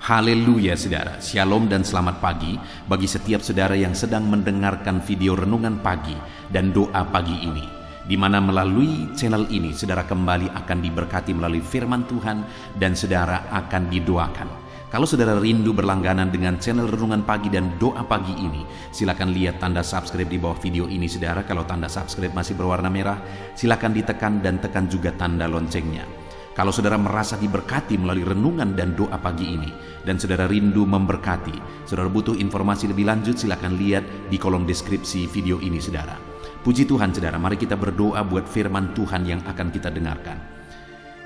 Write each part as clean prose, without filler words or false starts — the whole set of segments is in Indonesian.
Haleluya saudara, shalom dan selamat pagi bagi setiap saudara yang sedang mendengarkan video renungan pagi dan doa pagi ini, di mana melalui channel ini saudara kembali akan diberkati melalui firman Tuhan dan saudara akan didoakan. Kalau saudara rindu berlangganan dengan channel renungan pagi dan doa pagi ini, silakan lihat tanda subscribe di bawah video ini saudara. Kalau tanda subscribe masih berwarna merah, silakan ditekan dan tekan juga tanda loncengnya. Kalau saudara merasa diberkati melalui renungan dan doa pagi ini, dan saudara rindu memberkati, saudara butuh informasi lebih lanjut, silakan lihat di kolom deskripsi video ini saudara. Puji Tuhan saudara, mari kita berdoa buat firman Tuhan yang akan kita dengarkan.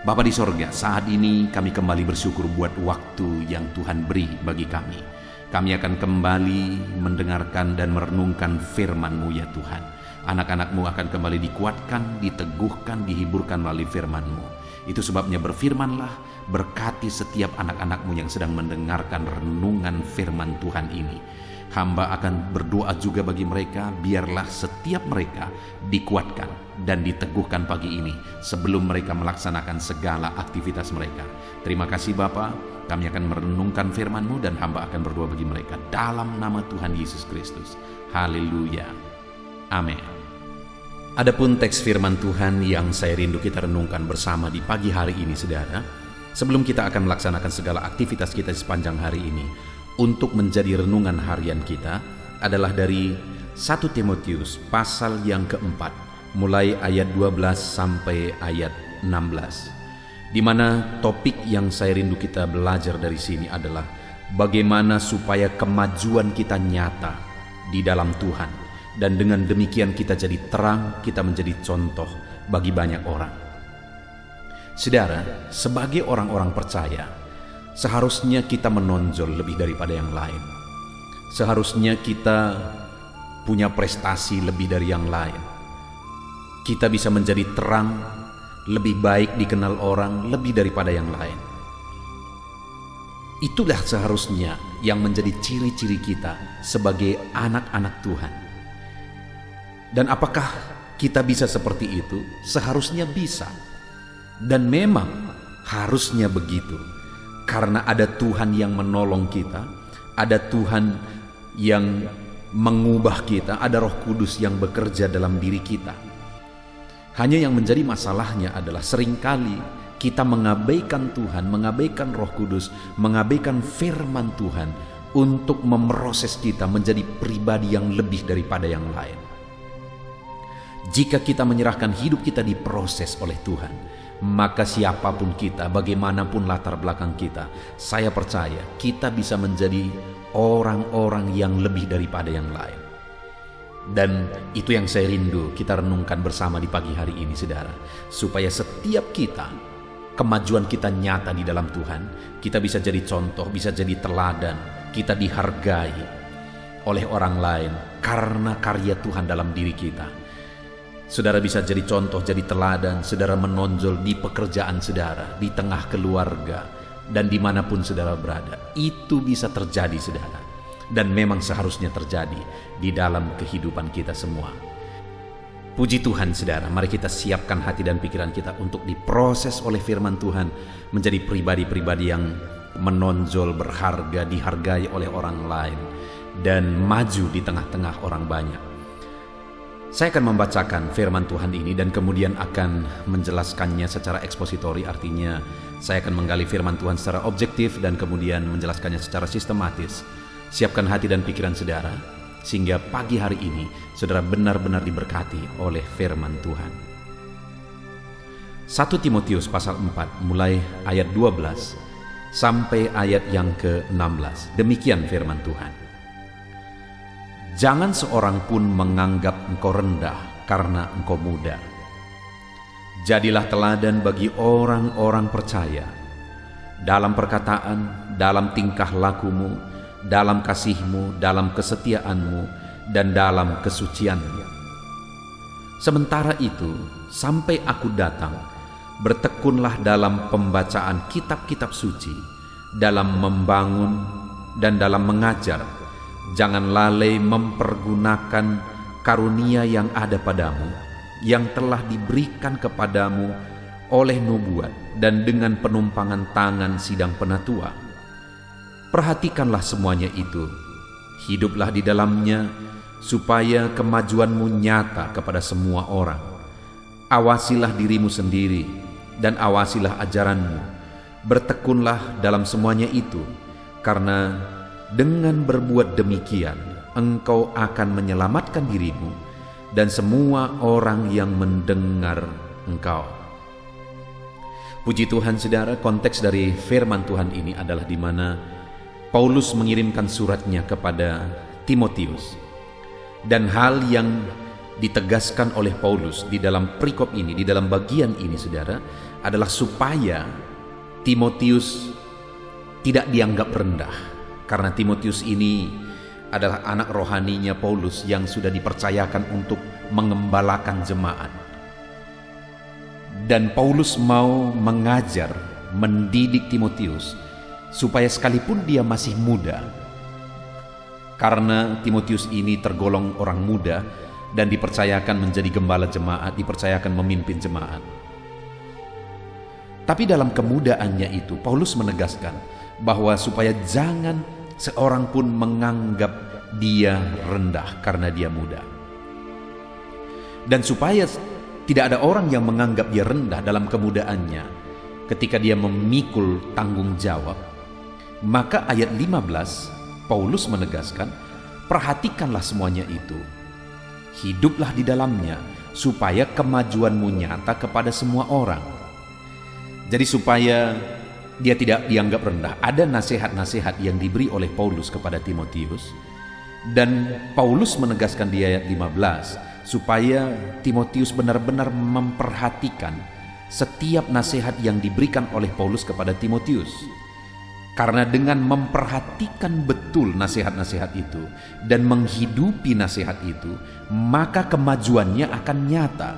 Bapa di sorga, saat ini kami kembali bersyukur buat waktu yang Tuhan beri bagi kami. Kami akan kembali mendengarkan dan merenungkan firman-Mu ya Tuhan. Anak-anak-Mu akan kembali dikuatkan, diteguhkan, dihiburkan melalui firman-Mu. Itu sebabnya berfirmanlah, berkati setiap anak-anak-Mu yang sedang mendengarkan renungan firman Tuhan ini. Hamba akan berdoa juga bagi mereka, biarlah setiap mereka dikuatkan dan diteguhkan pagi ini sebelum mereka melaksanakan segala aktivitas mereka. Terima kasih Bapa, kami akan merenungkan firman-Mu dan hamba akan berdoa bagi mereka dalam nama Tuhan Yesus Kristus. Haleluya. Amin. Adapun teks firman Tuhan yang saya rindu kita renungkan bersama di pagi hari ini saudara, sebelum kita akan melaksanakan segala aktivitas kita sepanjang hari ini, untuk menjadi renungan harian kita adalah dari 1 Timotius pasal yang keempat, mulai ayat 12 sampai ayat 16, di mana topik yang saya rindu kita belajar dari sini adalah bagaimana supaya kemajuan kita nyata di dalam Tuhan. Dan dengan demikian kita jadi terang, kita menjadi contoh bagi banyak orang. Saudara, sebagai orang-orang percaya, seharusnya kita menonjol lebih daripada yang lain. Seharusnya kita punya prestasi lebih dari yang lain. Kita bisa menjadi terang, lebih baik dikenal orang lebih daripada yang lain. Itulah seharusnya yang menjadi ciri-ciri kita sebagai anak-anak Tuhan. Dan apakah kita bisa seperti itu? Seharusnya bisa. Dan memang harusnya begitu. Karena ada Tuhan yang menolong kita, ada Tuhan yang mengubah kita, ada Roh Kudus yang bekerja dalam diri kita. Hanya yang menjadi masalahnya adalah seringkali kita mengabaikan Tuhan, mengabaikan Roh Kudus, mengabaikan firman Tuhan untuk memproses kita menjadi pribadi yang lebih daripada yang lain. Jika kita menyerahkan hidup kita diproses oleh Tuhan, maka siapapun kita, bagaimanapun latar belakang kita, saya percaya kita bisa menjadi orang-orang yang lebih daripada yang lain. Dan itu yang saya rindu kita renungkan bersama di pagi hari ini saudara, supaya setiap kita, kemajuan kita nyata di dalam Tuhan, kita bisa jadi contoh, bisa jadi teladan, kita dihargai oleh orang lain karena karya Tuhan dalam diri kita. Saudara bisa jadi contoh, jadi teladan, saudara menonjol di pekerjaan saudara, di tengah keluarga, dan dimanapun saudara berada. Itu bisa terjadi saudara, dan memang seharusnya terjadi di dalam kehidupan kita semua. Puji Tuhan saudara, mari kita siapkan hati dan pikiran kita untuk diproses oleh firman Tuhan, menjadi pribadi-pribadi yang menonjol, berharga, dihargai oleh orang lain, dan maju di tengah-tengah orang banyak. Saya akan membacakan firman Tuhan ini dan kemudian akan menjelaskannya secara ekspositori, artinya saya akan menggali firman Tuhan secara objektif dan kemudian menjelaskannya secara sistematis. Siapkan hati dan pikiran saudara, sehingga pagi hari ini saudara benar-benar diberkati oleh firman Tuhan. 1 Timotius pasal 4 mulai ayat 12 sampai ayat yang ke-16. Demikian firman Tuhan. Jangan seorang pun menganggap engkau rendah karena engkau muda. Jadilah teladan bagi orang-orang percaya dalam perkataan, dalam tingkah lakumu, dalam kasihmu, dalam kesetiaanmu, dan dalam kesucianmu. Sementara itu, sampai aku datang, bertekunlah dalam pembacaan kitab-kitab suci, dalam membangun dan dalam mengajar. Jangan lalai mempergunakan karunia yang ada padamu, yang telah diberikan kepadamu oleh nubuat dan dengan penumpangan tangan sidang penatua. perhatikanlah semuanya itu. Hiduplah di dalamnya, supaya kemajuanmu nyata kepada semua orang. Awasilah dirimu sendiri, dan awasilah ajaranmu. Bertekunlah dalam semuanya itu, karena dengan berbuat demikian, engkau akan menyelamatkan dirimu dan semua orang yang mendengar engkau. Puji Tuhan, saudara, konteks dari firman Tuhan ini adalah di mana Paulus mengirimkan suratnya kepada Timotius. Dan hal yang ditegaskan oleh Paulus di dalam perikop ini, di dalam bagian ini, saudara, adalah supaya Timotius tidak dianggap rendah. Karena Timotius ini adalah anak rohaninya Paulus yang sudah dipercayakan untuk mengembalakan jemaat. Dan Paulus mau mengajar, mendidik Timotius supaya sekalipun dia masih muda, karena Timotius ini tergolong orang muda dan dipercayakan menjadi gembala jemaat, dipercayakan memimpin jemaat. Tapi dalam kemudaannya itu, Paulus menegaskan bahwa supaya jangan seorang pun menganggap dia rendah karena dia muda. Dan supaya tidak ada orang yang menganggap dia rendah dalam kemudaannya ketika dia memikul tanggung jawab, maka ayat 15 Paulus menegaskan, perhatikanlah semuanya itu. Hiduplah di dalamnya, supaya kemajuanmu nyata kepada semua orang. Jadi supaya dia tidak dianggap rendah, ada nasihat-nasihat yang diberi oleh Paulus kepada Timotius. Dan Paulus menegaskan di ayat 15, supaya Timotius benar-benar memperhatikan setiap nasihat yang diberikan oleh Paulus kepada Timotius. Karena dengan memperhatikan betul nasihat-nasihat itu dan menghidupi nasihat itu, maka kemajuannya akan nyata.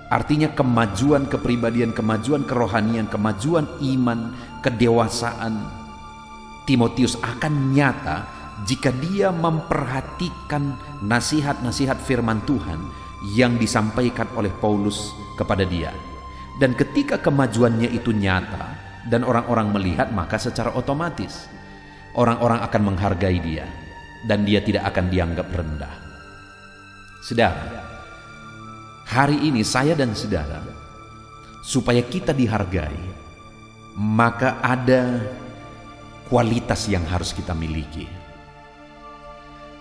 Artinya kemajuan kepribadian, kemajuan kerohanian, kemajuan iman, kedewasaan Timotius akan nyata jika dia memperhatikan nasihat-nasihat firman Tuhan yang disampaikan oleh Paulus kepada dia. Dan ketika kemajuannya itu nyata dan orang-orang melihat, maka secara otomatis orang-orang akan menghargai dia dan dia tidak akan dianggap rendah. Saudara, hari ini saya dan saudara, supaya kita dihargai, maka ada kualitas yang harus kita miliki.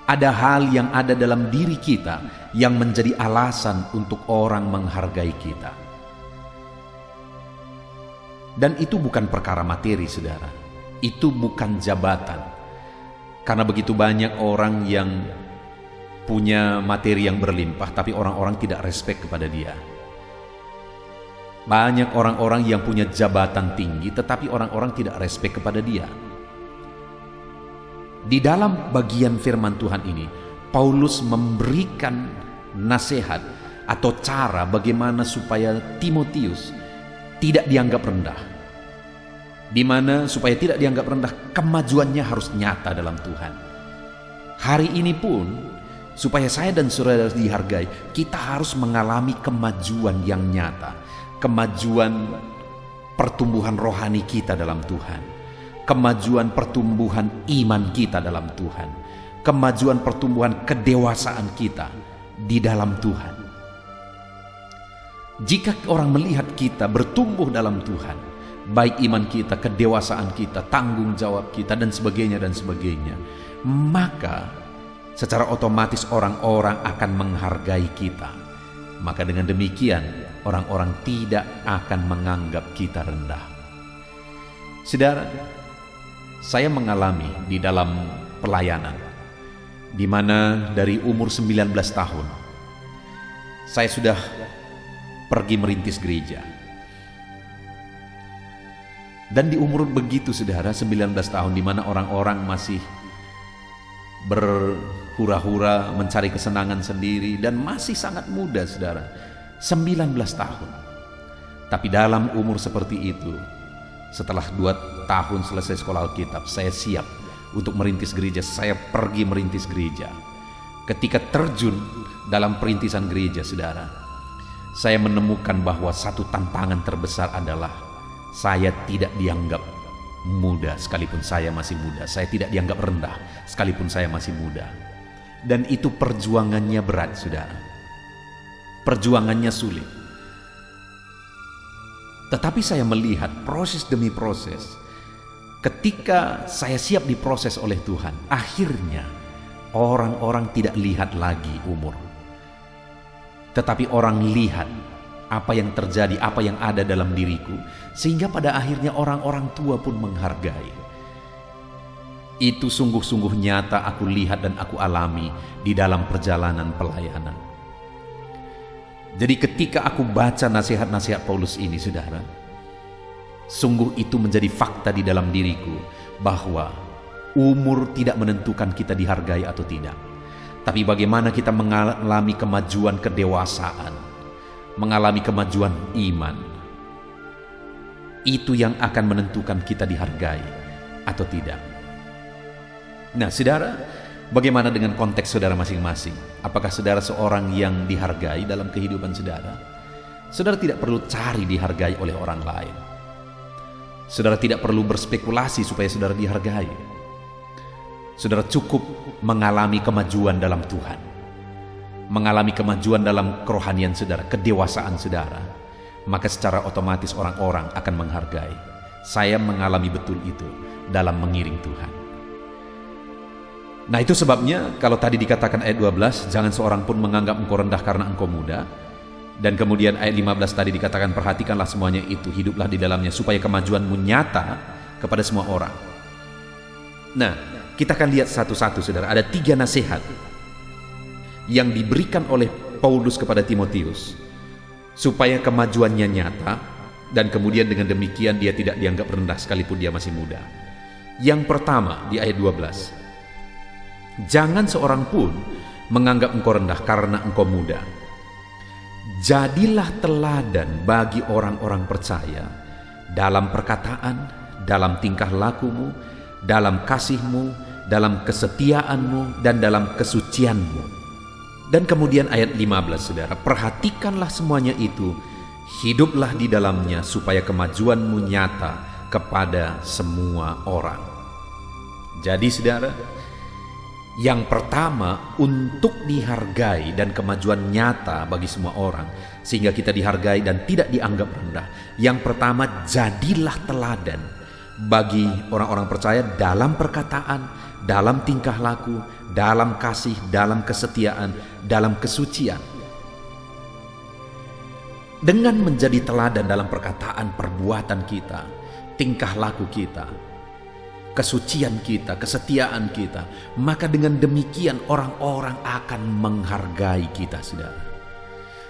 Ada hal yang ada dalam diri kita yang menjadi alasan untuk orang menghargai kita. Dan itu bukan perkara materi, saudara. Itu bukan jabatan. Karena begitu banyak orang yang punya materi yang berlimpah, tapi orang-orang tidak respek kepada dia. Banyak orang-orang yang punya jabatan tinggi, tetapi orang-orang tidak respek kepada dia. Di dalam bagian firman Tuhan ini, Paulus memberikan nasihat atau cara bagaimana supaya Timotius tidak dianggap rendah. Di mana supaya tidak dianggap rendah, kemajuannya harus nyata dalam Tuhan. Hari ini pun, supaya saya dan saudara dihargai, kita harus mengalami kemajuan yang nyata. Kemajuan pertumbuhan rohani kita dalam Tuhan. Kemajuan pertumbuhan iman kita dalam Tuhan. Kemajuan pertumbuhan kedewasaan kita di dalam Tuhan. Jika orang melihat kita bertumbuh dalam Tuhan, baik iman kita, kedewasaan kita, tanggung jawab kita, dan sebagainya, maka secara otomatis orang-orang akan menghargai kita. Maka dengan demikian, orang-orang tidak akan menganggap kita rendah. Saudara, saya mengalami di dalam pelayanan, di mana dari umur 19 tahun, saya sudah pergi merintis gereja. Dan di umur begitu, saudara, 19 tahun, di mana orang-orang masih berhura-hura mencari kesenangan sendiri dan masih sangat muda, saudara, 19 tahun. Tapi dalam umur seperti itu, setelah 2 tahun selesai sekolah Alkitab, saya siap untuk merintis gereja. Saya pergi merintis gereja. Ketika terjun dalam perintisan gereja, saudara, saya menemukan bahwa satu tantangan terbesar adalah saya tidak dianggap muda sekalipun saya masih muda. Saya tidak dianggap rendah sekalipun saya masih muda. Dan itu perjuangannya berat, saudara. Perjuangannya sulit. Tetapi saya melihat proses demi proses. Ketika saya siap diproses oleh Tuhan, akhirnya orang-orang tidak lihat lagi umur. Tetapi orang lihat apa yang terjadi, apa yang ada dalam diriku, sehingga pada akhirnya orang-orang tua pun menghargai. Itu sungguh-sungguh nyata aku lihat dan aku alami di dalam perjalanan pelayanan. Jadi ketika aku baca nasihat-nasihat Paulus ini, saudara, sungguh itu menjadi fakta di dalam diriku bahwa umur tidak menentukan kita dihargai atau tidak. Tapi bagaimana kita mengalami kemajuan kedewasaan, mengalami kemajuan iman, itu yang akan menentukan kita dihargai atau tidak. Nah, saudara, bagaimana dengan konteks saudara masing-masing? Apakah saudara seorang yang dihargai dalam kehidupan saudara? Saudara tidak perlu cari dihargai oleh orang lain. Saudara tidak perlu berspekulasi supaya saudara dihargai. Saudara cukup mengalami kemajuan dalam Tuhan, mengalami kemajuan dalam kerohanian saudara, kedewasaan saudara, maka secara otomatis orang-orang akan menghargai. Saya mengalami betul itu dalam mengiring Tuhan. Nah, itu sebabnya kalau tadi dikatakan ayat 12, jangan seorang pun menganggap engkau rendah karena engkau muda. Dan kemudian ayat 15 tadi dikatakan, perhatikanlah semuanya itu, hiduplah di dalamnya supaya kemajuanmu nyata kepada semua orang. Nah, kita akan lihat satu-satu, saudara. Ada 3 nasihat yang diberikan oleh Paulus kepada Timotius supaya kemajuannya nyata, dan kemudian dengan demikian dia tidak dianggap rendah sekalipun dia masih muda. Yang pertama di ayat 12, jangan seorang pun menganggap engkau rendah karena engkau muda. Jadilah teladan bagi orang-orang percaya dalam perkataan, dalam tingkah lakumu, dalam kasihmu, dalam kesetiaanmu, dan dalam kesucianmu. Dan kemudian ayat 15, saudara, perhatikanlah semuanya itu, hiduplah di dalamnya supaya kemajuanmu nyata kepada semua orang. Jadi saudara, yang pertama untuk dihargai dan kemajuan nyata bagi semua orang, sehingga kita dihargai dan tidak dianggap rendah. Yang pertama, jadilah teladan bagi orang-orang percaya dalam perkataan, dalam tingkah laku, dalam kasih, dalam kesetiaan, dalam kesucian. Dengan menjadi teladan dalam perkataan, perbuatan kita, tingkah laku kita, kesucian kita, kesetiaan kita, maka dengan demikian orang-orang akan menghargai kita, saudara.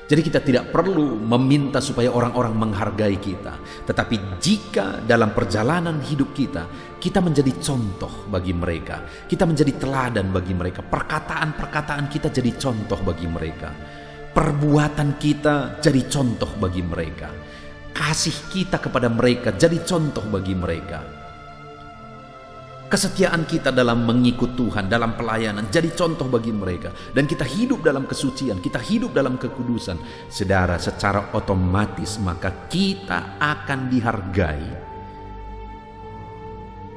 Jadi kita tidak perlu meminta supaya orang-orang menghargai kita, tetapi jika dalam perjalanan hidup kita, kita menjadi contoh bagi mereka, kita menjadi teladan bagi mereka, perkataan-perkataan kita jadi contoh bagi mereka, perbuatan kita jadi contoh bagi mereka, kasih kita kepada mereka jadi contoh bagi mereka, kesetiaan kita dalam mengikut Tuhan, dalam pelayanan jadi contoh bagi mereka, dan kita hidup dalam kesucian, kita hidup dalam kekudusan, saudara, secara otomatis maka kita akan dihargai.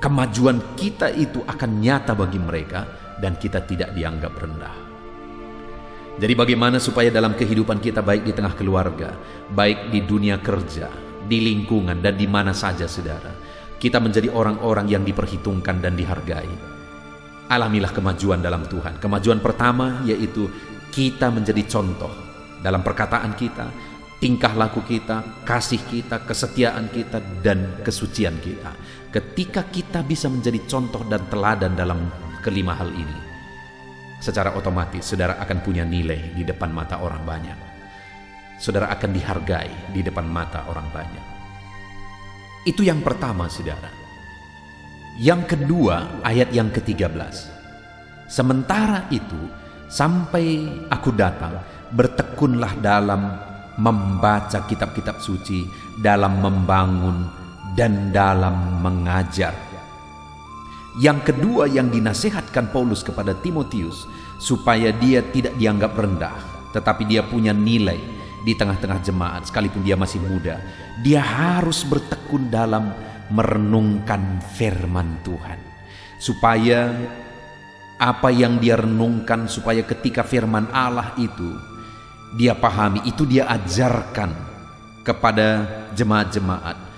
Kemajuan kita itu akan nyata bagi mereka dan kita tidak dianggap rendah. Jadi bagaimana supaya dalam kehidupan kita, baik di tengah keluarga, baik di dunia kerja, di lingkungan, dan di mana saja, saudara, kita menjadi orang-orang yang diperhitungkan dan dihargai. Alamilah kemajuan dalam Tuhan. Kemajuan pertama yaitu kita menjadi contoh dalam perkataan kita, tingkah laku kita, kasih kita, kesetiaan kita, dan kesucian kita. Ketika kita bisa menjadi contoh dan teladan dalam kelima hal ini, secara otomatis saudara akan punya nilai di depan mata orang banyak. Saudara akan dihargai di depan mata orang banyak. Itu yang pertama, saudara. Yang kedua, ayat yang ke-13. Sementara itu, sampai aku datang, bertekunlah dalam membaca kitab-kitab suci, dalam membangun, dan dalam mengajar. Yang kedua yang dinasihatkan Paulus kepada Timotius, supaya dia tidak dianggap rendah, tetapi dia punya nilai di tengah-tengah jemaat sekalipun dia masih muda. Dia harus bertekun dalam merenungkan firman Tuhan. Supaya apa yang dia renungkan, supaya ketika firman Allah itu dia pahami, itu dia ajarkan kepada jemaat-jemaat.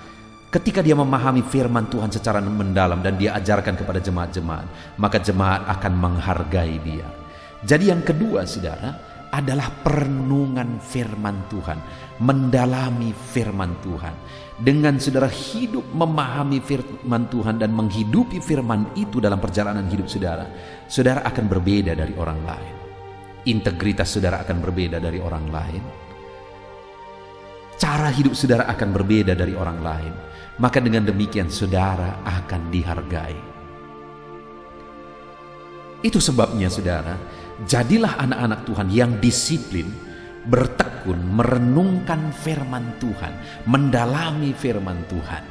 Ketika dia memahami firman Tuhan secara mendalam dan dia ajarkan kepada jemaat-jemaat, maka jemaat akan menghargai dia. Jadi yang kedua, saudara, adalah perenungan firman Tuhan, mendalami firman Tuhan. Dengan saudara hidup memahami firman Tuhan dan menghidupi firman itu dalam perjalanan hidup saudara, saudara akan berbeda dari orang lain. Integritas saudara akan berbeda dari orang lain. Cara hidup saudara akan berbeda dari orang lain. Maka dengan demikian saudara akan dihargai. Itu sebabnya saudara, jadilah anak-anak Tuhan yang disiplin, bertekun, merenungkan firman Tuhan, mendalami firman Tuhan.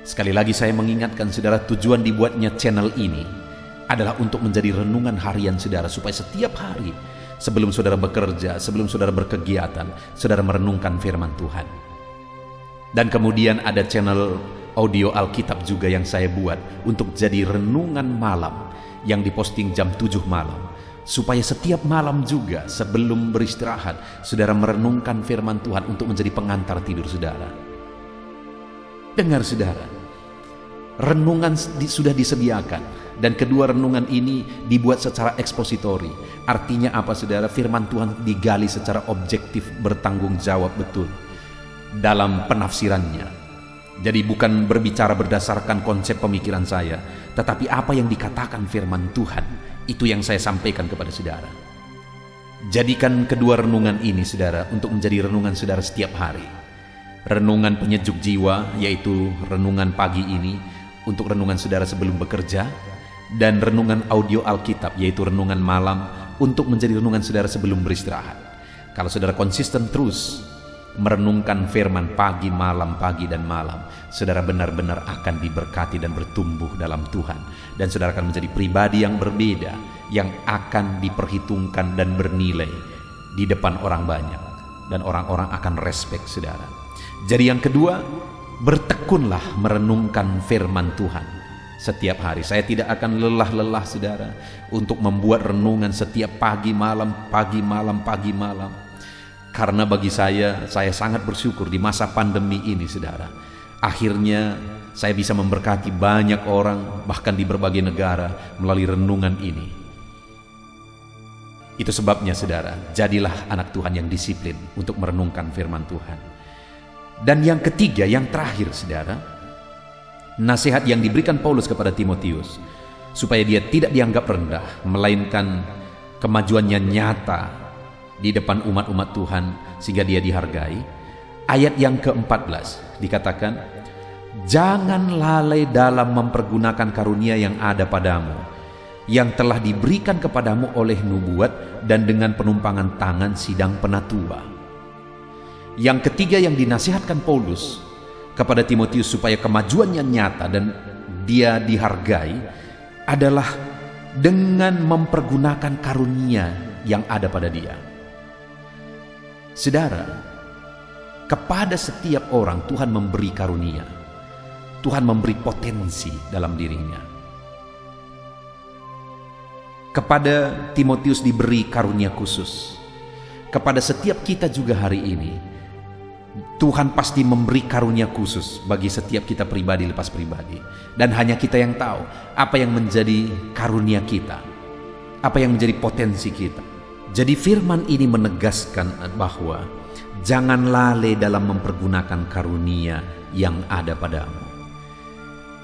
Sekali lagi saya mengingatkan saudara, tujuan dibuatnya channel ini adalah untuk menjadi renungan harian saudara, supaya setiap hari sebelum saudara bekerja, sebelum saudara berkegiatan, saudara merenungkan firman Tuhan. Dan kemudian ada channel audio Alkitab juga yang saya buat untuk jadi renungan malam yang diposting jam 7 malam. Supaya setiap malam juga sebelum beristirahat, saudara merenungkan firman Tuhan untuk menjadi pengantar tidur saudara. Dengar saudara, renungan sudah disediakan. Dan kedua renungan ini dibuat secara ekspositori. Artinya apa saudara? Firman Tuhan digali secara objektif, bertanggung jawab betul dalam penafsirannya. Jadi bukan berbicara berdasarkan konsep pemikiran saya, tetapi apa yang dikatakan firman Tuhan, itu yang saya sampaikan kepada saudara. Jadikan kedua renungan ini saudara untuk menjadi renungan saudara setiap hari. Renungan penyejuk jiwa, yaitu renungan pagi ini untuk renungan saudara sebelum bekerja, dan renungan audio Alkitab, yaitu renungan malam untuk menjadi renungan saudara sebelum beristirahat. Kalau saudara konsisten terus merenungkan firman pagi, dan malam, saudara benar-benar akan diberkati dan bertumbuh dalam Tuhan. Dan saudara akan menjadi pribadi yang berbeda, yang akan diperhitungkan dan bernilai di depan orang banyak. Dan orang-orang akan respect saudara. Jadi yang kedua, bertekunlah merenungkan firman Tuhan setiap hari. Saya tidak akan lelah-lelah saudara untuk membuat renungan setiap pagi malam. Karena bagi saya sangat bersyukur di masa pandemi ini saudara. Akhirnya saya bisa memberkati banyak orang, bahkan di berbagai negara, melalui renungan ini. Itu sebabnya saudara, jadilah anak Tuhan yang disiplin untuk merenungkan firman Tuhan. Dan yang ketiga, yang terakhir saudara, nasihat yang diberikan Paulus kepada Timotius, supaya dia tidak dianggap rendah, melainkan kemajuannya nyata di depan umat-umat Tuhan sehingga dia dihargai. Ayat yang ke-14 dikatakan, jangan lalai dalam mempergunakan karunia yang ada padamu, yang telah diberikan kepadamu oleh nubuat dan dengan penumpangan tangan sidang penatua. Yang ketiga yang dinasihatkan Paulus kepada Timotius supaya kemajuannya nyata dan dia dihargai adalah dengan mempergunakan karunia yang ada pada dia. Saudara, kepada setiap orang Tuhan memberi karunia. Tuhan memberi potensi dalam dirinya. Kepada Timotius diberi karunia khusus. Kepada setiap kita juga hari ini, Tuhan pasti memberi karunia khusus bagi setiap kita pribadi lepas pribadi. Dan hanya kita yang tahu apa yang menjadi karunia kita, apa yang menjadi potensi kita. Jadi firman ini menegaskan bahwa jangan lalai dalam mempergunakan karunia yang ada padamu.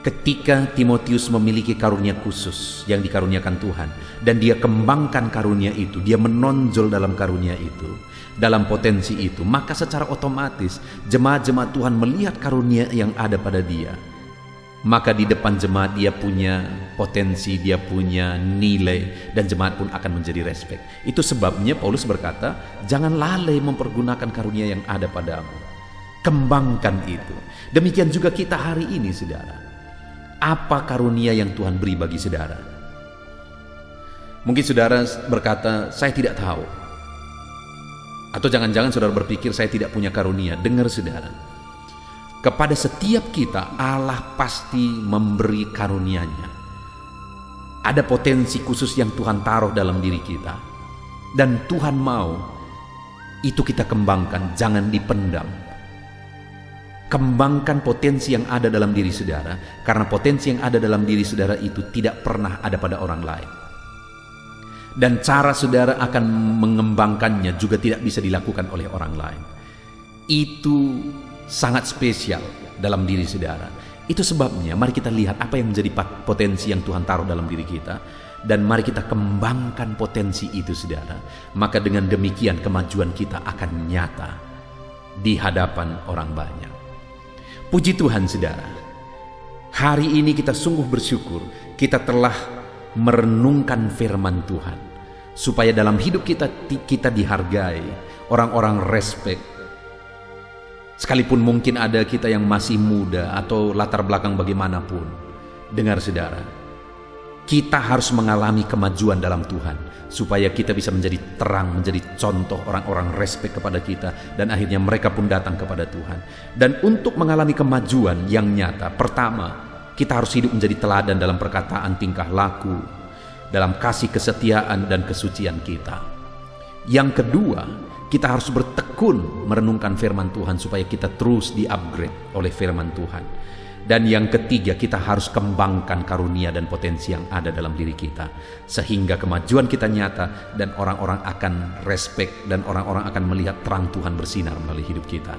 Ketika Timotius memiliki karunia khusus yang dikaruniakan Tuhan, dan dia kembangkan karunia itu, dia menonjol dalam karunia itu, dalam potensi itu, maka secara otomatis jemaat-jemaat Tuhan melihat karunia yang ada pada dia. Maka di depan jemaat dia punya potensi, dia punya nilai, dan jemaat pun akan menjadi respect. Itu sebabnya Paulus berkata, jangan lalai mempergunakan karunia yang ada padamu. Kembangkan itu. Demikian juga kita hari ini, saudara. Apa karunia yang Tuhan beri bagi saudara? Mungkin saudara berkata, saya tidak tahu. Atau jangan-jangan saudara berpikir, saya tidak punya karunia. Dengar saudara, Kepada setiap kita Allah pasti memberi karunia-Nya. Ada potensi khusus yang Tuhan taruh dalam diri kita, dan Tuhan mau itu kita kembangkan, jangan dipendam. Kembangkan potensi yang ada dalam diri saudara, karena potensi yang ada dalam diri saudara itu tidak pernah ada pada orang lain. Dan cara saudara akan mengembangkannya juga tidak bisa dilakukan oleh orang lain. Itu sangat spesial dalam diri saudara. Itu sebabnya mari kita lihat apa yang menjadi potensi yang Tuhan taruh dalam diri kita, dan mari kita kembangkan potensi itu saudara. Maka dengan demikian kemajuan kita akan nyata di hadapan orang banyak. Puji Tuhan saudara, hari ini kita sungguh bersyukur kita telah merenungkan firman Tuhan, supaya dalam hidup kita dihargai, orang-orang respect. Sekalipun mungkin ada kita yang masih muda atau latar belakang bagaimanapun, dengar saudara, kita harus mengalami kemajuan dalam Tuhan, supaya kita bisa menjadi terang, menjadi contoh, orang-orang respect kepada kita, dan akhirnya mereka pun datang kepada Tuhan. Dan untuk mengalami kemajuan yang nyata, pertama, kita harus hidup menjadi teladan dalam perkataan, tingkah laku, dalam kasih, kesetiaan, dan kesucian kita. Yang kedua, kita harus bertekun merenungkan firman Tuhan supaya kita terus di-upgrade oleh firman Tuhan. Dan yang ketiga, kita harus kembangkan karunia dan potensi yang ada dalam diri kita, sehingga kemajuan kita nyata dan orang-orang akan respect, dan orang-orang akan melihat terang Tuhan bersinar melalui hidup kita.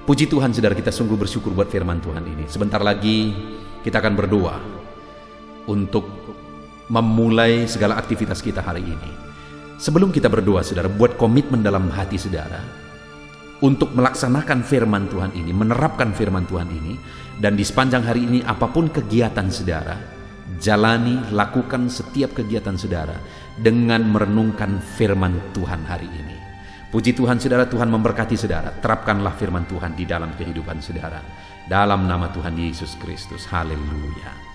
Puji Tuhan saudara, kita sungguh bersyukur buat firman Tuhan ini. Sebentar lagi kita akan berdoa untuk memulai segala aktivitas kita hari ini. Sebelum kita berdoa saudara, buat komitmen dalam hati saudara untuk melaksanakan firman Tuhan ini, menerapkan firman Tuhan ini. Dan di sepanjang hari ini, apapun kegiatan saudara, jalani, lakukan setiap kegiatan saudara dengan merenungkan firman Tuhan hari ini. Puji Tuhan saudara, Tuhan memberkati saudara. Terapkanlah firman Tuhan di dalam kehidupan saudara, dalam nama Tuhan Yesus Kristus. Haleluya.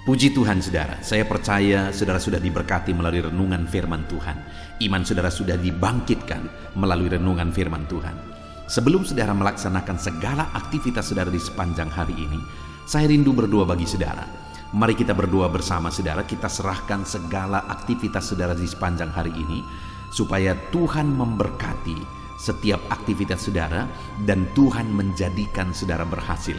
Puji Tuhan saudara, saya percaya saudara sudah diberkati melalui renungan firman Tuhan. Iman saudara sudah dibangkitkan melalui renungan firman Tuhan. Sebelum saudara melaksanakan segala aktivitas saudara di sepanjang hari ini, saya rindu berdoa bagi saudara. Mari kita berdoa bersama saudara, kita serahkan segala aktivitas saudara di sepanjang hari ini, supaya Tuhan memberkati setiap aktivitas saudara, dan Tuhan menjadikan saudara berhasil.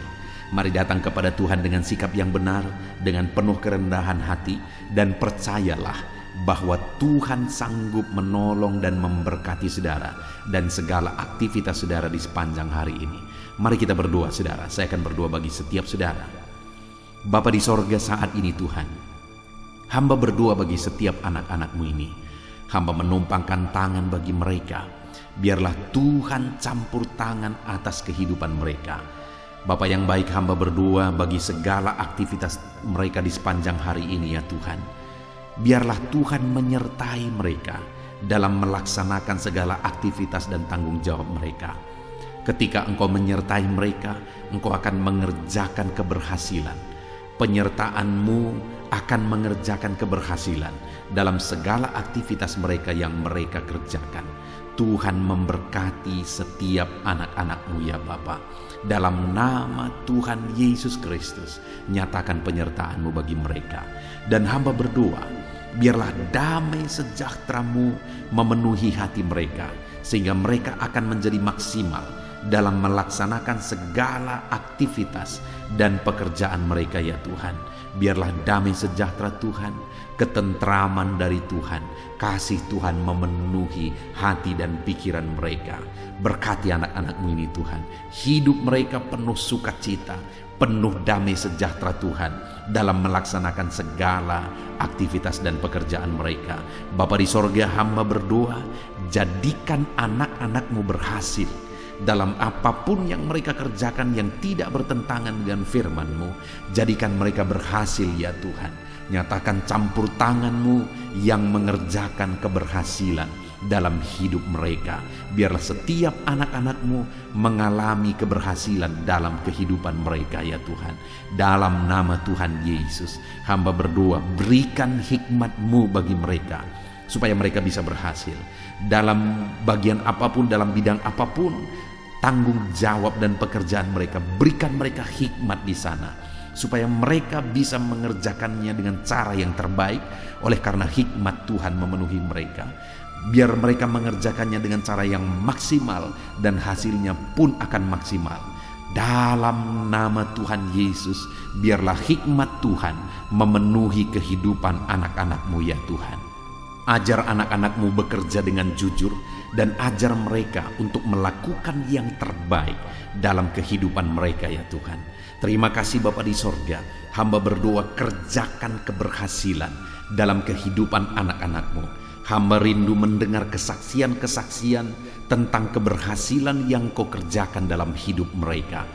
Mari datang kepada Tuhan dengan sikap yang benar, dengan penuh kerendahan hati, dan percayalah bahwa Tuhan sanggup menolong dan memberkati saudara dan segala aktivitas saudara di sepanjang hari ini. Mari kita berdoa saudara. Saya akan berdoa bagi setiap saudara. Bapa di sorga, saat ini Tuhan, hamba berdoa bagi setiap anak-anak-Mu ini. Hamba menumpangkan tangan bagi mereka. Biarlah Tuhan campur tangan atas kehidupan mereka. Bapa yang baik, hamba berdoa bagi segala aktivitas mereka di sepanjang hari ini ya Tuhan. Biarlah Tuhan menyertai mereka dalam melaksanakan segala aktivitas dan tanggung jawab mereka. Ketika Engkau menyertai mereka, Engkau akan mengerjakan keberhasilan. Penyertaan-Mu akan mengerjakan keberhasilan dalam segala aktivitas mereka yang mereka kerjakan. Tuhan memberkati setiap anak-anak-Mu ya Bapa. Dalam nama Tuhan Yesus Kristus, nyatakan penyertaan-Mu bagi mereka. Dan hamba berdoa, biarlah damai sejahtera-Mu memenuhi hati mereka, sehingga mereka akan menjadi maksimal dalam melaksanakan segala aktivitas dan pekerjaan mereka ya Tuhan. Biarlah damai sejahtera Tuhan, ketentraman dari Tuhan, kasih Tuhan memenuhi hati dan pikiran mereka. Berkati anak-anak-Mu ini Tuhan, hidup mereka penuh sukacita, penuh damai sejahtera Tuhan dalam melaksanakan segala aktivitas dan pekerjaan mereka. Bapa di sorga, hamba berdoa, jadikan anak-anak-Mu berhasil dalam apapun yang mereka kerjakan yang tidak bertentangan dengan firman-Mu. Jadikan mereka berhasil ya Tuhan. Nyatakan campur tangan-Mu yang mengerjakan keberhasilan dalam hidup mereka. Biarlah setiap anak-anak-Mu mengalami keberhasilan dalam kehidupan mereka ya Tuhan. Dalam nama Tuhan Yesus, hamba berdoa, berikan hikmat-Mu bagi mereka, supaya mereka bisa berhasil dalam bagian apapun, dalam bidang apapun. tanggung jawab dan pekerjaan mereka. Berikan mereka hikmat di sana, supaya mereka bisa mengerjakannya dengan cara yang terbaik. Oleh karena hikmat Tuhan memenuhi mereka, biar mereka mengerjakannya dengan cara yang maksimal, dan hasilnya pun akan maksimal. Dalam nama Tuhan Yesus, biarlah hikmat Tuhan memenuhi kehidupan anak-anak-Mu ya Tuhan. Ajar anak-anak-Mu bekerja dengan jujur, dan ajar mereka untuk melakukan yang terbaik dalam kehidupan mereka ya Tuhan. Terima kasih Bapa di sorga. Hamba berdoa, kerjakan keberhasilan dalam kehidupan anak-anak-Mu. Hamba rindu mendengar kesaksian-kesaksian tentang keberhasilan yang Kau kerjakan dalam hidup mereka,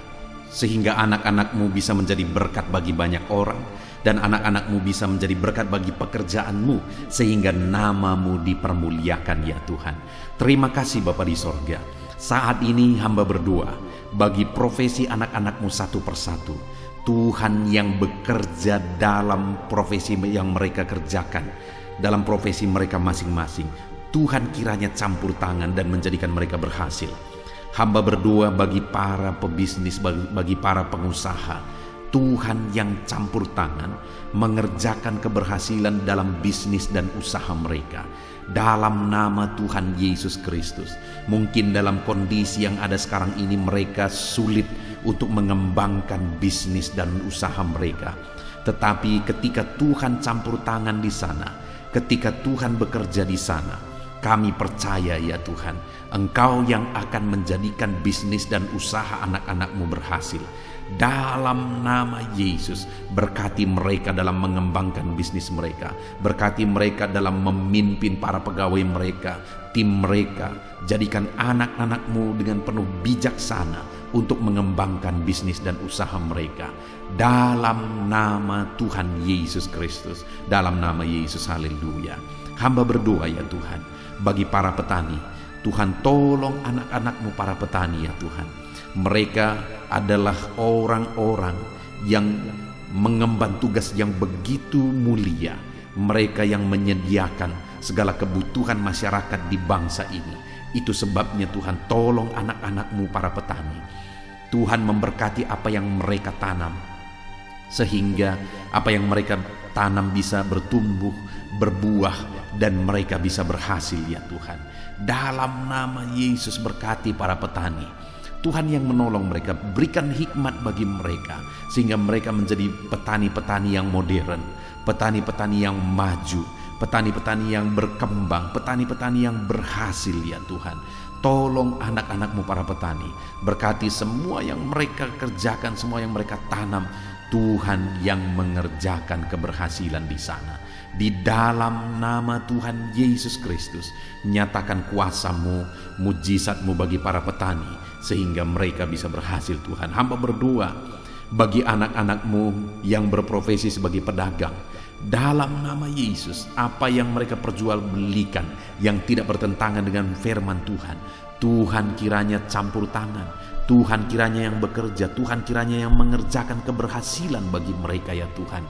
sehingga anak-anak-Mu bisa menjadi berkat bagi banyak orang, dan anak-anak-Mu bisa menjadi berkat bagi pekerjaan-Mu, sehingga nama-Mu dipermuliakan ya Tuhan. Terima kasih Bapa di sorga. Saat ini hamba berdoa bagi profesi anak-anak-Mu satu persatu. Tuhan yang bekerja dalam profesi yang mereka kerjakan, dalam profesi mereka masing-masing, Tuhan kiranya campur tangan dan menjadikan mereka berhasil. Hamba berdoa bagi para pebisnis, bagi para pengusaha, Tuhan yang campur tangan mengerjakan keberhasilan dalam bisnis dan usaha mereka. Dalam nama Tuhan Yesus Kristus. Mungkin dalam kondisi yang ada sekarang ini mereka sulit untuk mengembangkan bisnis dan usaha mereka. Tetapi ketika Tuhan campur tangan di sana, ketika Tuhan bekerja di sana, kami percaya ya Tuhan, Engkau yang akan menjadikan bisnis dan usaha anak-anak-Mu berhasil. Dalam nama Yesus, berkati mereka dalam mengembangkan bisnis mereka. Berkati mereka dalam memimpin para pegawai mereka, tim mereka. Jadikan anak-anak-Mu dengan penuh bijaksana untuk mengembangkan bisnis dan usaha mereka. Dalam nama Tuhan Yesus Kristus. Dalam nama Yesus, haleluya. Hamba berdoa ya Tuhan, bagi para petani. Tuhan tolong anak-anak-Mu para petani ya Tuhan. Mereka adalah orang-orang yang mengemban tugas yang begitu mulia. Mereka yang menyediakan segala kebutuhan masyarakat di bangsa ini. Itu sebabnya Tuhan tolong anak-anak-Mu para petani. Tuhan memberkati apa yang mereka tanam, sehingga apa yang mereka tanam bisa bertumbuh, berbuah, dan mereka bisa berhasil ya Tuhan. Dalam nama Yesus, berkati para petani. Tuhan yang menolong mereka, berikan hikmat bagi mereka, sehingga mereka menjadi petani-petani yang modern, petani-petani yang maju, petani-petani yang berkembang, petani-petani yang berhasil ya Tuhan. Tolong anak-anak-Mu para petani, berkati semua yang mereka kerjakan, semua yang mereka tanam. Tuhan yang mengerjakan keberhasilan di sana. Di dalam nama Tuhan Yesus Kristus, nyatakan kuasa-Mu, mujizat-Mu bagi para petani, sehingga mereka bisa berhasil Tuhan. Hamba berdoa bagi anak-anak-Mu yang berprofesi sebagai pedagang. Dalam nama Yesus, apa yang mereka perjualbelikan yang tidak bertentangan dengan firman Tuhan, Tuhan kiranya campur tangan. Tuhan kiranya yang bekerja, Tuhan kiranya yang mengerjakan keberhasilan bagi mereka ya Tuhan.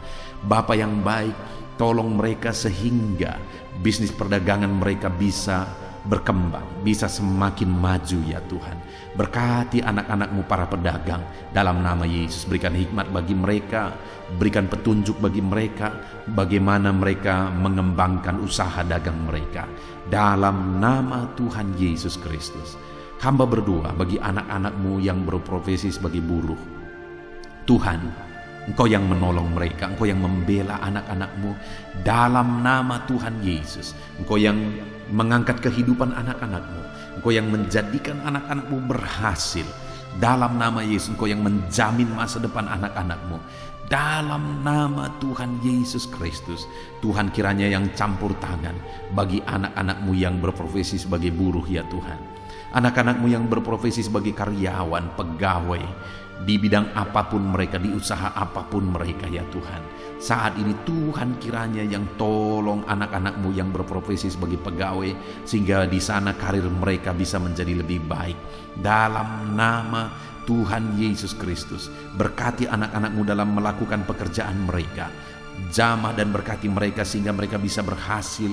Bapa yang baik, tolong mereka sehingga bisnis perdagangan mereka bisa berkembang, bisa semakin maju ya Tuhan. Berkati anak-anak-Mu para pedagang. Dalam nama Yesus, berikan hikmat bagi mereka, berikan petunjuk bagi mereka, bagaimana mereka mengembangkan usaha dagang mereka. Dalam nama Tuhan Yesus Kristus. Hamba berdoa bagi anak-anak-Mu yang berprofesi sebagai buruh. Tuhan, Engkau yang menolong mereka, Engkau yang membela anak-anak-Mu. Dalam nama Tuhan Yesus, Engkau yang mengangkat kehidupan anak-anak-Mu, Engkau yang menjadikan anak-anak-Mu berhasil. Dalam nama Yesus, Engkau yang menjamin masa depan anak-anak-Mu. Dalam nama Tuhan Yesus Kristus, Tuhan kiranya yang campur tangan bagi anak-anak-Mu yang berprofesi sebagai buruh ya Tuhan. Anak-anak-Mu yang berprofesi sebagai karyawan, pegawai, di bidang apapun mereka, di usaha apapun mereka ya Tuhan. Saat ini Tuhan kiranya yang tolong anak-anak-Mu yang berprofesi sebagai pegawai, sehingga di sana karir mereka bisa menjadi lebih baik. Dalam nama Tuhan Yesus Kristus, berkati anak-anak-Mu dalam melakukan pekerjaan mereka. Jamah dan berkati mereka sehingga mereka bisa berhasil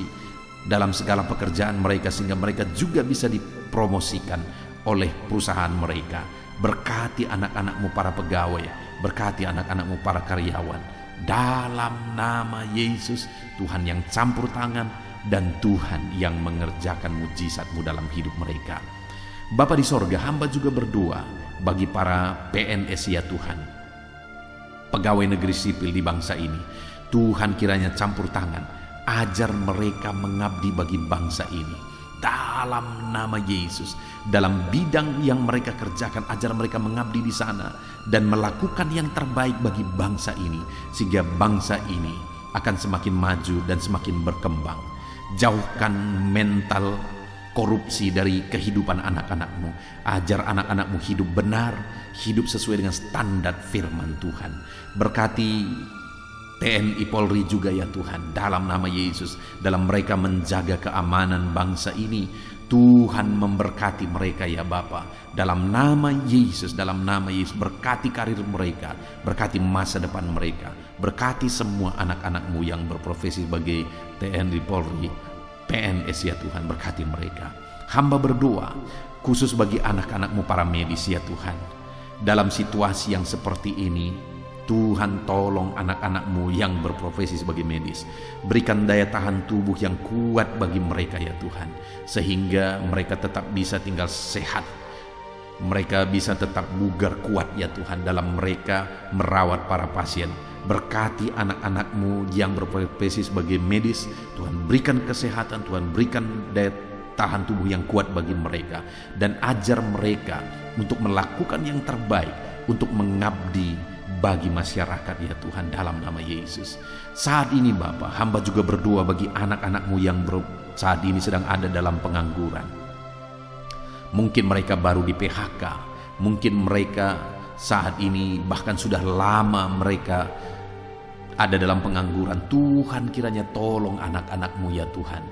dalam segala pekerjaan mereka, sehingga mereka juga bisa dipromosikan oleh perusahaan mereka. Berkati anak-anak-Mu para pegawai, berkati anak-anak-Mu para karyawan. Dalam nama Yesus, Tuhan yang campur tangan dan Tuhan yang mengerjakan mujizat-Mu dalam hidup mereka. Bapa di sorga, hamba juga berdoa bagi para PNS ya Tuhan, pegawai negeri sipil di bangsa ini. Tuhan kiranya campur tangan, ajar mereka mengabdi bagi bangsa ini. Dalam nama Yesus, dalam bidang yang mereka kerjakan, ajar mereka mengabdi di sana dan melakukan yang terbaik bagi bangsa ini, sehingga bangsa ini akan semakin maju dan semakin berkembang. Jauhkan mental korupsi dari kehidupan anak-anak-Mu. Ajar anak-anak-Mu hidup benar, hidup sesuai dengan standar firman Tuhan. Berkati TNI Polri juga ya Tuhan, dalam nama Yesus, dalam mereka menjaga keamanan bangsa ini. Tuhan memberkati mereka ya Bapa, dalam nama Yesus, dalam nama Yesus. Berkati karir mereka, berkati masa depan mereka, berkati semua anak-anak-Mu yang berprofesi sebagai TNI Polri, PNS ya Tuhan, berkati mereka. Hamba berdoa khusus bagi anak-anak-Mu para medis ya Tuhan. Dalam situasi yang seperti ini, Tuhan tolong anak-anak-Mu yang berprofesi sebagai medis. Berikan daya tahan tubuh yang kuat bagi mereka ya Tuhan, sehingga mereka tetap bisa tinggal sehat. Mereka bisa tetap bugar kuat ya Tuhan dalam mereka merawat para pasien. Berkati anak-anak-Mu yang berprofesi sebagai medis. Tuhan berikan kesehatan, Tuhan berikan daya tahan tubuh yang kuat bagi mereka. Dan ajar mereka untuk melakukan yang terbaik, untuk mengabdi bagi masyarakat ya Tuhan, dalam nama Yesus. Saat ini Bapa, hamba juga berdoa bagi anak-anak-Mu yang saat ini sedang ada dalam pengangguran. Mungkin mereka baru di PHK, mungkin mereka saat ini bahkan sudah lama mereka ada dalam pengangguran. Tuhan kiranya tolong anak-anak-Mu ya Tuhan,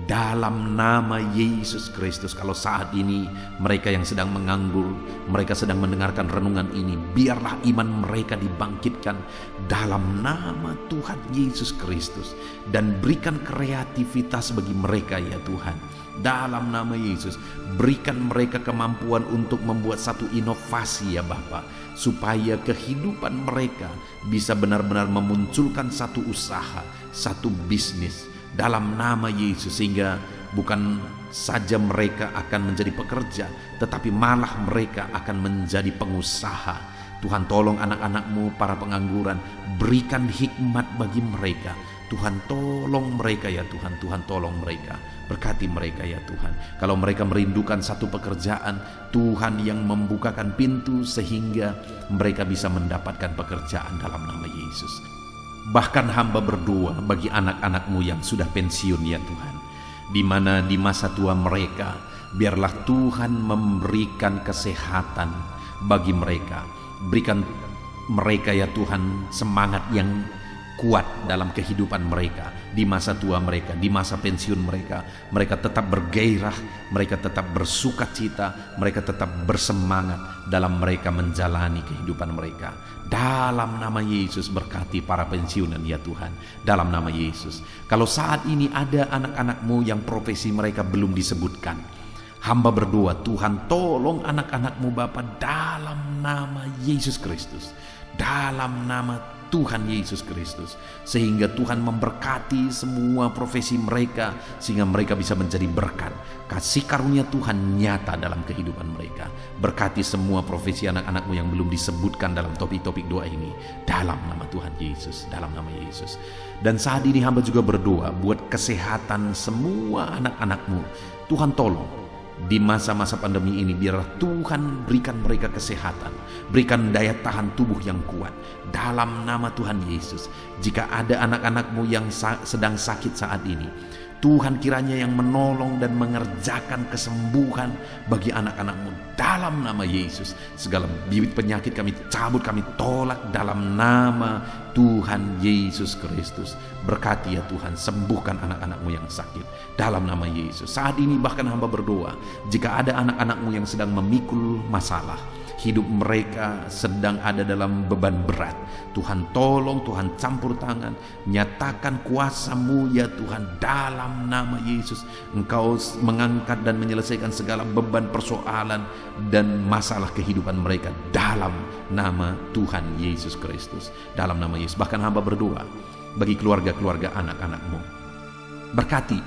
dalam nama Yesus Kristus. Kalau saat ini mereka yang sedang menganggur, mereka sedang mendengarkan renungan ini, biarlah iman mereka dibangkitkan dalam nama Tuhan Yesus Kristus. Dan berikan kreativitas bagi mereka ya Tuhan, dalam nama Yesus. Berikan mereka kemampuan untuk membuat satu inovasi ya Bapa, supaya kehidupan mereka bisa benar-benar memunculkan satu usaha, satu bisnis dalam nama Yesus, sehingga bukan saja mereka akan menjadi pekerja, tetapi malah mereka akan menjadi pengusaha. Tuhan tolong anak-anak-Mu para pengangguran, berikan hikmat bagi mereka. Tuhan tolong mereka ya Tuhan, Tuhan tolong mereka, berkati mereka ya Tuhan. Kalau mereka merindukan satu pekerjaan, Tuhan yang membukakan pintu sehingga mereka bisa mendapatkan pekerjaan dalam nama Yesus. Bahkan hamba berdoa bagi anak-anak-Mu yang sudah pensiun ya Tuhan, di mana di masa tua mereka, biarlah Tuhan memberikan kesehatan bagi mereka. Berikan mereka ya Tuhan semangat yang kuat dalam kehidupan mereka, di masa tua mereka, di masa pensiun mereka. Mereka tetap bergairah, mereka tetap bersuka cita, mereka tetap bersemangat dalam mereka menjalani kehidupan mereka. Dalam nama Yesus, berkati para pensiunan ya Tuhan, dalam nama Yesus. Kalau saat ini ada anak-anak-Mu yang profesi mereka belum disebutkan, hamba berdoa, Tuhan tolong anak-anak-Mu Bapa, dalam nama Yesus Kristus, dalam nama Tuhan Yesus Kristus, sehingga Tuhan memberkati semua profesi mereka, sehingga mereka bisa menjadi berkat. Kasih karunia Tuhan nyata dalam kehidupan mereka. Berkati semua profesi anak-anak-Mu yang belum disebutkan dalam topik-topik doa ini, dalam nama Tuhan Yesus, dalam nama Yesus. Dan saat ini hamba juga berdoa buat kesehatan semua anak-anak-Mu. Tuhan tolong di masa-masa pandemi ini, biarlah Tuhan berikan mereka kesehatan, berikan daya tahan tubuh yang kuat dalam nama Tuhan Yesus. Jika ada anak-anak-Mu yang sedang sakit saat ini, Tuhan kiranya yang menolong dan mengerjakan kesembuhan bagi anak-anak-Mu dalam nama Yesus. Segala bibit penyakit kami cabut, kami tolak dalam nama Tuhan Yesus Kristus. Berkati ya Tuhan, sembuhkan anak-anak-Mu yang sakit dalam nama Yesus. Saat ini bahkan hamba berdoa, jika ada anak-anak-Mu yang sedang memikul masalah, hidup mereka sedang ada dalam beban berat. Tuhan tolong, Tuhan campur tangan, nyatakan kuasa-Mu ya Tuhan, dalam nama Yesus. Engkau mengangkat dan menyelesaikan segala beban, persoalan dan masalah kehidupan mereka dalam nama Tuhan Yesus Kristus. Dalam nama Yesus. Bahkan hamba berdoa bagi keluarga-keluarga anak-anak-Mu. Berkati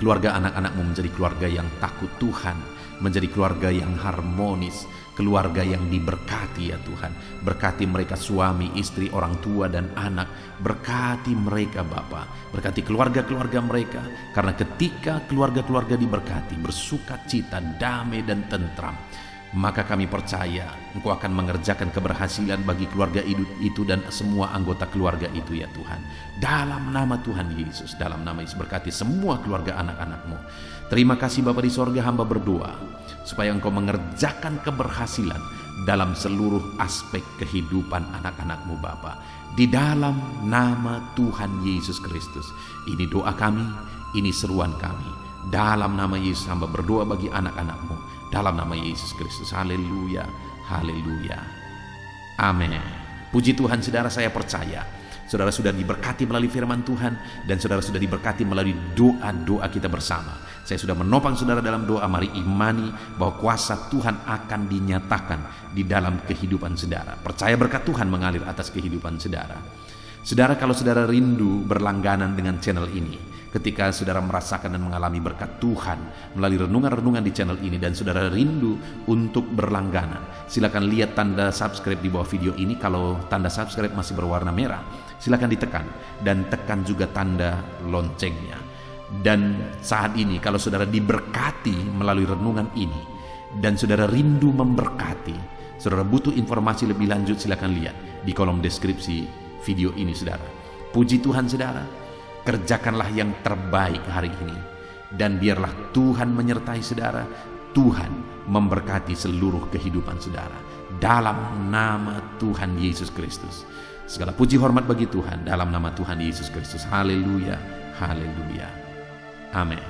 keluarga anak-anak-Mu menjadi keluarga yang takut Tuhan, menjadi keluarga yang harmonis, keluarga yang diberkati ya Tuhan. Berkati mereka suami, istri, orang tua dan anak. Berkati mereka Bapa, berkati keluarga-keluarga mereka. Karena ketika keluarga-keluarga diberkati, bersukacita, damai dan tentram, maka kami percaya Engkau akan mengerjakan keberhasilan bagi keluarga itu dan semua anggota keluarga itu ya Tuhan. Dalam nama Tuhan Yesus, dalam nama Yesus, berkati semua keluarga anak-anak-Mu. Terima kasih Bapa di sorga, hamba berdoa supaya Engkau mengerjakan keberhasilan dalam seluruh aspek kehidupan anak-anak-Mu Bapa. Di dalam nama Tuhan Yesus Kristus. Ini doa kami, ini seruan kami. Dalam nama Yesus hamba berdoa bagi anak-anak-Mu. Dalam nama Yesus Kristus. Haleluya, haleluya. Amin. Puji Tuhan saudara, saya percaya saudara sudah diberkati melalui firman Tuhan dan saudara sudah diberkati melalui doa-doa kita bersama. Saya sudah menopang saudara dalam doa. Mari imani bahwa kuasa Tuhan akan dinyatakan di dalam kehidupan saudara. Percaya berkat Tuhan mengalir atas kehidupan saudara. Saudara, kalau saudara rindu berlangganan dengan channel ini, ketika saudara merasakan dan mengalami berkat Tuhan melalui renungan-renungan di channel ini dan saudara rindu untuk berlangganan, silakan lihat tanda subscribe di bawah video ini. Kalau tanda subscribe masih berwarna merah, silakan ditekan dan tekan juga tanda loncengnya. Dan saat ini kalau saudara diberkati melalui renungan ini dan saudara rindu memberkati, saudara butuh informasi lebih lanjut, silakan lihat di kolom deskripsi video ini saudara. Puji Tuhan saudara, kerjakanlah yang terbaik hari ini dan biarlah Tuhan menyertai saudara. Tuhan memberkati seluruh kehidupan saudara dalam nama Tuhan Yesus Kristus. Segala puji hormat bagi Tuhan dalam nama Tuhan Yesus Kristus. Haleluya, haleluya. Amin.